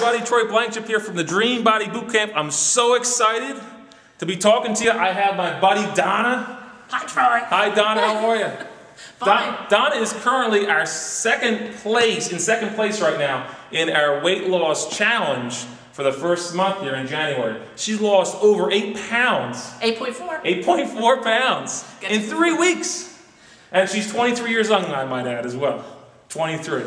everybody. Troy Blankenship here from the Dream Body Bootcamp. I'm so excited to be talking to you. I have my buddy Donna. Hi, Troy. Hi, Donna. How are you? Fine. Donna is currently our second place right now in our weight loss challenge for the first month here in January. She's lost over 8 pounds. 8.4. 8.4 pounds in 3 weeks. And she's 23 years young, I might add, as well. 23.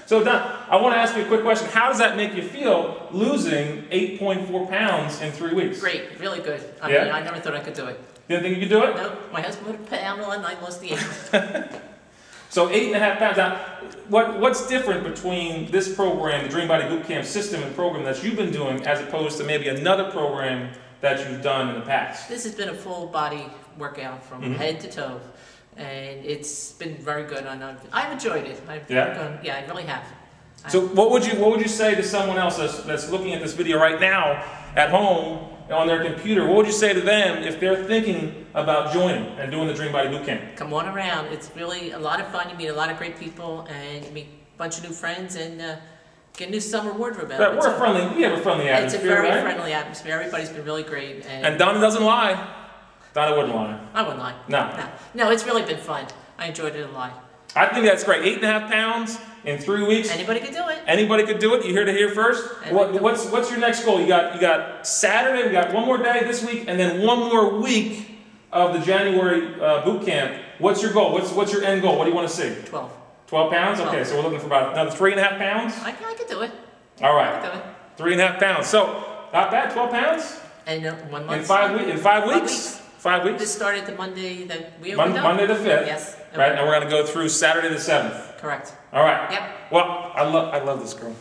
So, Don, I want to ask you a quick question. How does that make you feel, losing 8.4 pounds in 3 weeks? Great, really good. I Yeah? mean, I never thought I could do it. Didn't think you could do it? No, my husband would have pound on, I lost the 8. So 8.5 pounds. Now, what's different between this program, the Dream Body Bootcamp system and program that you've been doing, as opposed to maybe another program that you've done in the past? This has been a full body workout from head to toe, and it's been very good. I've enjoyed it. Yeah, I really have. So what would you say to someone else that's looking at this video right now at home on their computer? What would you say to them if they're thinking about joining and doing the Dream Body Bootcamp? Come on around. It's really a lot of fun. You meet a lot of great people and you meet a bunch of new friends and get a new summer wardrobe out. We have a friendly atmosphere, it's a very right? friendly atmosphere. Everybody's been really great. And Donna doesn't lie. Donna wouldn't lie. I wouldn't lie. No, it's really been fun. I enjoyed it a lot. I think that's great. 8.5 pounds in 3 weeks. Anybody could do it. Anybody could do it. You heard it here first. What's your next goal? You got Saturday. We got one more day this week, and then one more week of the January boot camp. What's your goal? What's your end goal? What do you want to see? 12. 12 pounds. Okay, so we're looking for about another 3.5 pounds. I could do it. All right. I could do it. 3.5 pounds. So not bad. 12 pounds. And 1 month. In 5 weeks. 5 weeks. This started the Monday that we opened up. Monday the 5th. Yes. Right, and we're going to go through Saturday the 7th. Correct. All right. Yep. Well, I love this girl.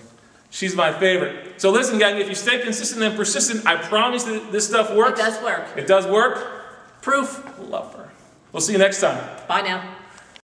She's my favorite. So listen, gang, if you stay consistent and persistent, I promise that this stuff works. It does work. It does work. Proof. Love her. We'll see you next time. Bye now.